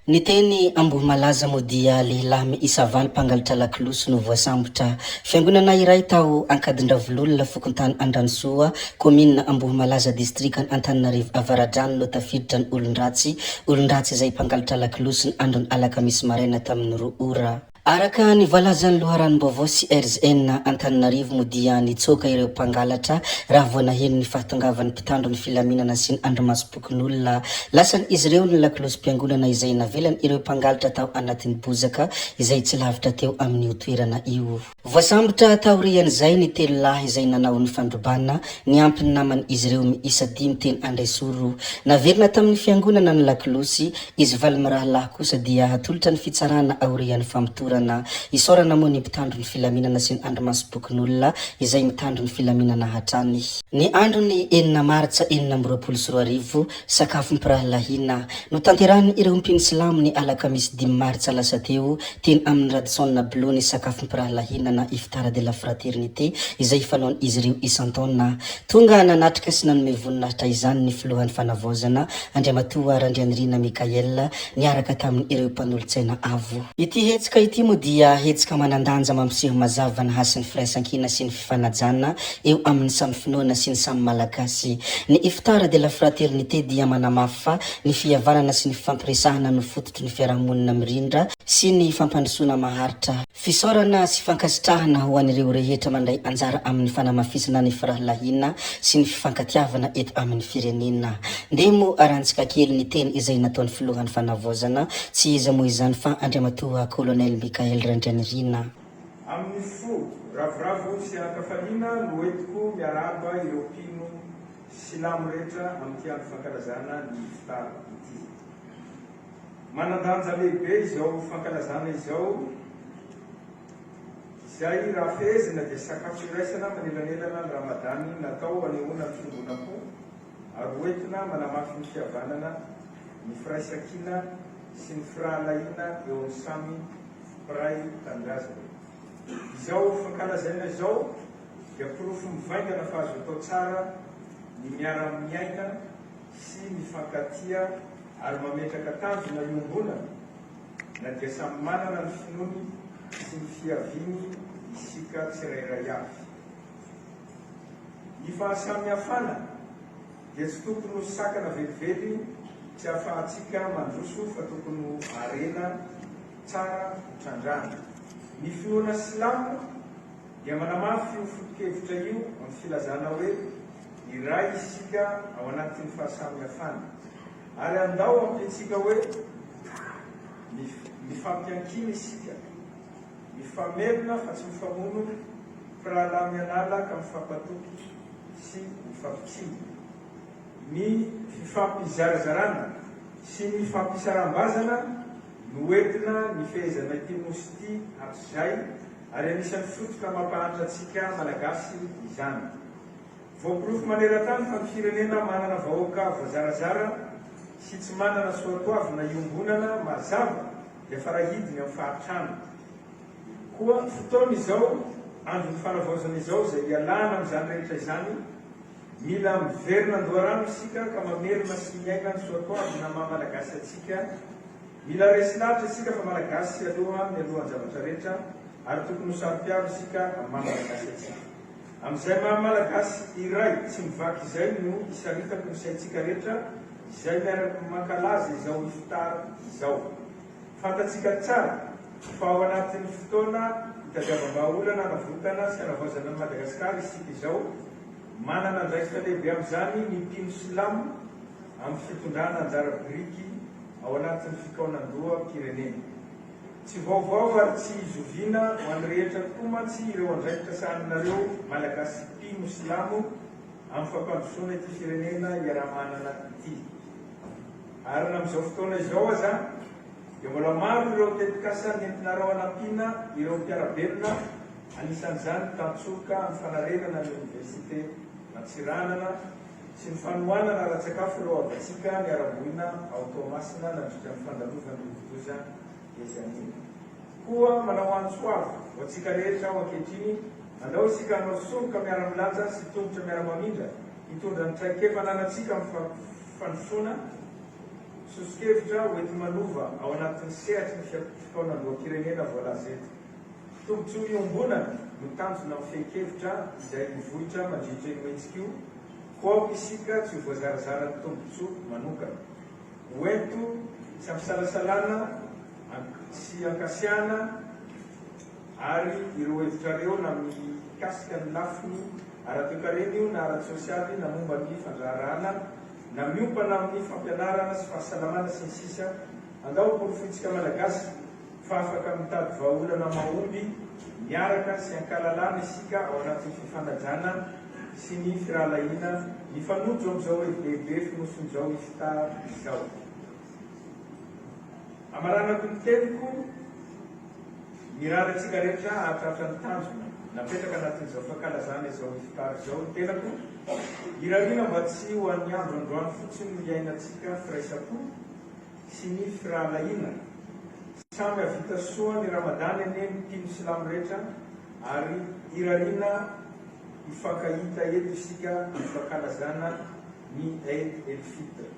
Ny teny amboh malaza moa dia lehilahy miisa valo mpangalatra lakolosy no voasambotra fiangonana iray tao Ankadindravololona Fokontany Andranosoa commune amboh malaza district Antananarivo Avaradrano no tafiditra ny olondratsy izay mpangalatra lakolosy ny andron'ny alakamisy maraina tamin'ny 2 ora. Araka ny voalazan'ny loharanom-baovao CRZN Antananarivo moa dia nitsoaka ireo mpangalatra raha voanaheno ny fahatongavan'ny mpitandro ny filaminana sy ny andromasom-pokon'olona. Lasan'izy ireo ny lakolosy mpiangonana izay navelany ireo mpangalatra tao anatin'ny bozaka izay tsy lavitra teo amin'io toerana io. Voasambotra taorian'izay ny telo lahy izay nanao ny fandrobana ny ampy ny namany izy ireo miisa 5 teny Andraisoro. Naverina tamin'ny fiangonana ny lakolosy izy valomiraha kosa dia hatolotra ny fitsarana aorian'ny famotora isorana moa ny mpitandro ny filaminana sy ny andromasom-pokon'olona izay mitandro ny filaminana hatrany. Ny andro ny 4 Martsa 2024 sakafo mpirahalahina no tanterahany ireo mpino silamo ny alakamisy 5 Martsa lasa teo teny amin'ny Radisson Bleu ny sakafo mpirahalahina na iftara de la fraternité izay fanaony izy ireo isan-taona. Tonga nanatrika sy nanome voninahitra izany ny filohan'ny fanavaozana Andriamatoa Randrianirina Mikaela niaraka tamin'ny ireo mpanolontsaina avo. Ity hetsika ity moa dia hetsika manandanja mampiseho mazava ny hasin'ny firaisankina sy ny fifanajana eo amin'ny samy finoana sy ny samy malagasy. Ny iftara de la fraternité dia manamafy fa ny fihavanana sy ny fifampiresahana no fototry ny fiarahamonina mirindra sy ny fampandrosoana maharitra. Fisaorana sy fankasitrahana ho an'ireo rehetra mandray anjara amin'ny fanamafisana ny firahalahina sy ny fifankatiavana eto amin'ny firenena. Ndemo arantsika kely ny teny izay nataon'ny filohan'ny fanavaozana tsy iza moa izany fa Andriamatoa Colonel Mikael Randrianirina. Amin'ny fo ravoravo sy akafaliana no entiko miaraba ireo mpino silamo rehetra amin'ny tian'ny fankalazana ny iftara ity. Manandanja lehibe izao fankalazana izao izay raha fehezina dia sakafo iraisana manelanelana ny ramadany natao anehoana ny fiangonam-po ary hoentina manamafy ny fihavanana ny firaisankina sy ny firahalahina eo amin'ny samy piray tanindrazana. Izao fankalazaina izao dia pirofo mivaingana fa azo atao tsara ny miara-miaina sy ny fankatia ary mametraka tanjona iombonana na dia samy manana ny finoany sy ny fiaviny isika tsirairay avy. Ny fahasamihafana dia tsy tokony ho sakana velively tsy ahafahantsika mandroso fa tokony arena tsara trandrana. Ny finoana silamo dia manamafy io foto-kevitra io amin'ny filazana hoe iray isika ao anatin'ny fahasamihafana ary andao amintsika hoe mifampiankina isika, mifamelona fa tsy mifamono firahalahy mianala ka mifampatoky sy mifampitsiny. Ny fifampizarazarana sy ny fampisaram-bazana no entina ny fehezana ity nosy ity hatrizay ary anisan'ny fototra mampahantra antsika malagasy izany. Voapirofo maneran-tany fa ny firenena manana vahoaka voazarazara sy tsy manana soatoavina iombonana mazava dia farahidiny amin'ny fahatrano. Koa fotoana izao andron'ny fanavaozana izao izay ialana amin'izany rehetra izany mila miverina andoharano isika ka mamerina sy miaina ny soatoavina maha-malagasy atsika. Mila resinatra isika fa malagasy aloha ny alohan'ny zavatra rehetra ary tokony ho saro-piaro isika amin'ny maha-malagasy atsika. Amin'izay maha-malagasy iray tsy mivaky izay no isaritako ny saintsika rehetra izay miaraka mankalaza izao iftara izao. Fantatsika tsara fa ao anatin'ny fotoana hitadiavam-bahaolana navotana sy hanavaozana ny Madagasikara isika izao manana andraikitra lehibe amin'izany ny mpino silamo amin'ny fitondrana anjara biriky ao anatin'ny fikaonan-doha pirenena. Tsy vaovao ary tsy izoviana ho an'ny rehetra tokoa mantsy ireo andraikitra sahaninareo malagasy mpino silamo amin'ny fampandrosoana ity firenena iaraha-manana ity. Ary amin'izao fotoana izao aza dia mbola maro ireo tetikasa nentinareo anampiana ireo mpiarabelona anisan'izany tantsoka amin'ny fanarenana ny Université Matsiranana sy ny fanohanana ara-tsakafo ireo avatsika ny aram-boina ao Toamasina nandritra amin'ny fandalovana Votoza Ezanina. Koa manao antsoavo ho antsika rehetra ao ankehitriny andao isika hanao soroka miara-milanja sy tongotra miara-mamindra hitondra ny traikefa nanantsika amin'ny fandrosoana Sosokevitra hoety manova ao anatin'ny sehatry ny fitaonam-pirenena voalaza eto. Tombotsoa iombonana no tanjona amin'ny fehi-kevitra izay mivohitra mandritra eny Mentsikio, koa isika tsy ho voazarazara ny tombotsoa manokana. Hoento tsy ampisalasalana sy ankasiana ary ireo hevitra reo na mikasika ny lafiny ara-toekarena io na ara-tsosialy na momba ny fandraharahana na miompana amin'ny fampianarana sy fahasalamana sy ny sisa. Andao porofitsika malagasy fa afaka mitady vahaolana mahomby miaraka sy ankalalana isika ao anatin'ny fifanajana sy ny firahalaina mifanojo amin'izao lehibe finoson'izao ifita izao. Amaranako ny teliko mirara antsika rehetra ahatratra ny tanjona napetraka anatin'izao fankalazana izao ifitary izao ny tenako irariana mba tsy ho an'ny androandroany fotsiny ny iainantsika firaisam-po sy ny firahalaina. Samy havita soa ny ramadany eny ny mpino silamo rehetra ary irariana ifankahita eto isika ny fankalazana ny Eid el-Fitr.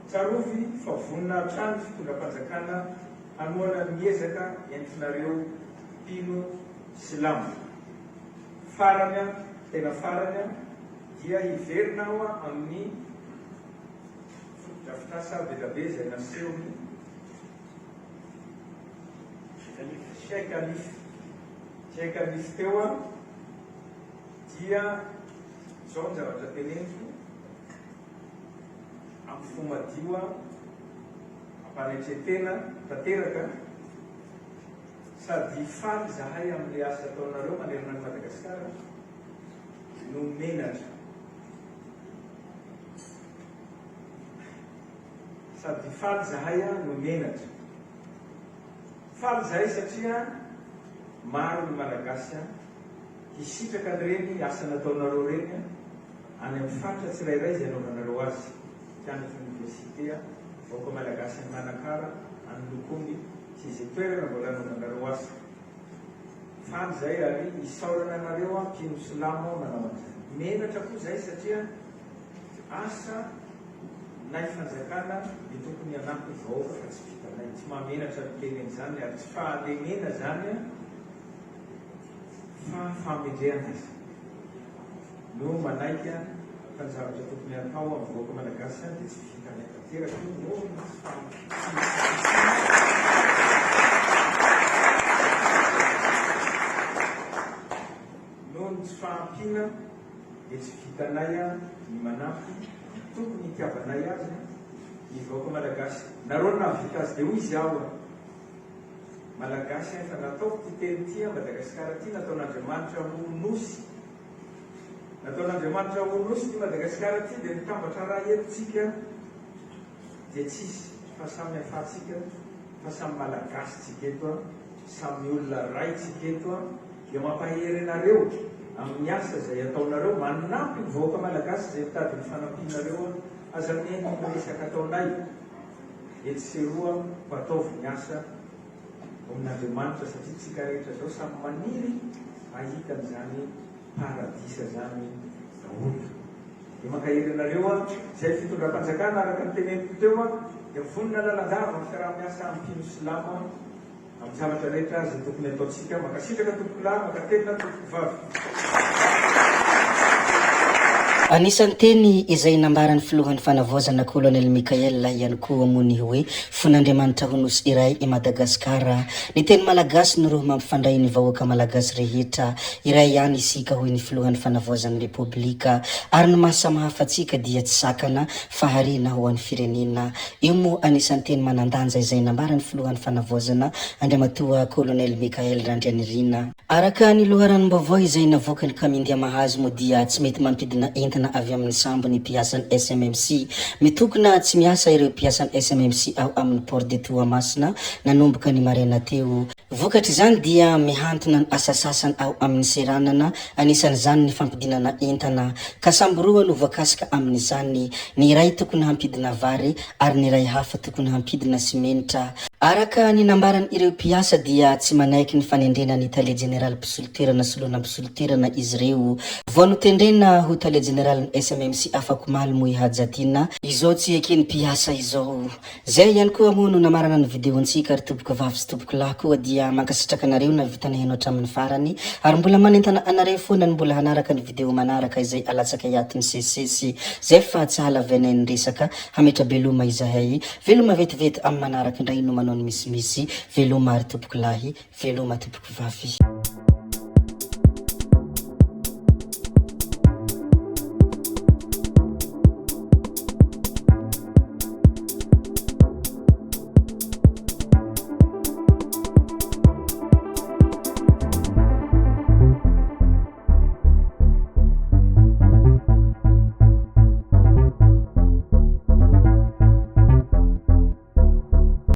Tsarovy fa vonina trano fitondram-panjakana hanoana miezaka entikinareo mpino silamo. Faranya, tena faranya dia hiverina ao amin'ny fotodrafitrasa belabe izay nasehony Sheikh Alif teo dia zao ny zavatra teneniko amin'ny fomadio ampanetretena tanteraka sady faly zahay amin'le asa ataonareo manerana ny Madagasikara no menatra. Sady faly zahay no menatra. Faly zahay satria maro ny malagasy hisitraka an'ireny asa nataonareo reny any amin'ny faritra tsirairay izay anaovanareo azy. Mpianatra université vaoaka malagasy ny Manakara, any Lokongy sy izay toerana mbola anaovanareo azy. Faly zay ary isaorana anareo mpino silamo manao an'izay. Menatra koa zay satria asa na ifanjakana ny tokony anampy vahoaka fa tsy vitanay. Tsy mahamenatra miteneny zany ary tsy fahalemena zany fa famendrehana azy. No manaika fa ny zavatra tokony atao amin'ny vahoaka malagasy dia tsy vitanay tanteraka noho ny tsy fahampiana dia tsy vitanay ny manampy tokony itiavanay azy ny vahoaka malagasy. Nareo nahavita azy dia hoy izy aho malagasy fa nataoko ty teny ty Madagasikara ty nataon'Andriamanitra ho nosy. Nataon'Andriamanitra ho nosy ty Madagasikara ty dia mitambatra raha etotsika dia tsisy fa samy hafatsika fa samy malagasy tsika eto samy olona ray tsika eto dia mampahery anareo amin'ny asa izay ataonareo manampy ny vahoaka malagasy izay mitady ny fanampinareo aza meny miresaka ataonay etseroa mpataovy ny asa amin'Andriamanitra satria tsika rehetra zao samy maniry ahita n'izany paradisa zany daholo. Dia mankahery anareo izay fitondram-panjakana araka ny teneniko teo dia vonina lalandava ny fiaraha-miasa amin'ny mpino silamo amin'ny zavatra rehetra izay tokony ataontsika makasitraka tompoko lahy makatelina tompoko vavy. Anisan'ny teny izay nambaran'ny filohan'ny fanavaozana Colonel Mikael ihany koa mony hoe fon'Andriamanitra ho nosy iray i Madagasikara. Ny teny malagasy no roa mampifandray ny vahoaka malagasy rehetra iray ihany isika hoy ny filohan'ny fanavaozan'ny Repoblika ary ny mahasamihafa atsika dia tsy sakana faharina ho an'ny firenena. Io moa anisan'ny teny manandanja izay nambaran'ny filohan'ny fanavaozana Andriamatoa Colonel Mikael Randrianirina. Araka ny loharanom-baovao izay navoaka ny Kamindia Mahazo moa dia tsy mety mampidina entana avy amin'ny sambo ny mpiasan'ny SMMC. Mitokona tsy miasa ireo mpiasan'ny SMMC ao amin'ny Port de Toamasina nanomboka ny maraina teo. Vokatry izany dia mihantona ny asa sasany ao amin'ny seranana, anisan'izany ny fampidinana entana. Ka sambo roa no voakasika amin'izany, ny iray tokony hampidina vary ary ny iray hafa tokony hampidina simenitra. Araka ny nambarany ireo mpiasa dia tsy manaiky ny fanendrena ny tale general mpisoloterana solona mpisoloterana izy reo vao notendrena ho tale general ny SMMC afako maly moy hajatina izao tsy ekeny mpiasa izao. Zay ihany koa moa no namarana ny videontsika ary toboka vavy sy toboka lahy koa dia mankasitraka anareo na vitana heno hatramin'ny farany ary mbola manentana anareo foana ny mbola hanaraka ny video manaraka izay alatsaka hiatin'ny sesesy zay fa tsy halavana ny resaka hametra beloma izahay veloma vetivety amin'ny manaraka indray no manao ny misimisy veloma ary toboky lahy veloma toboky vavy.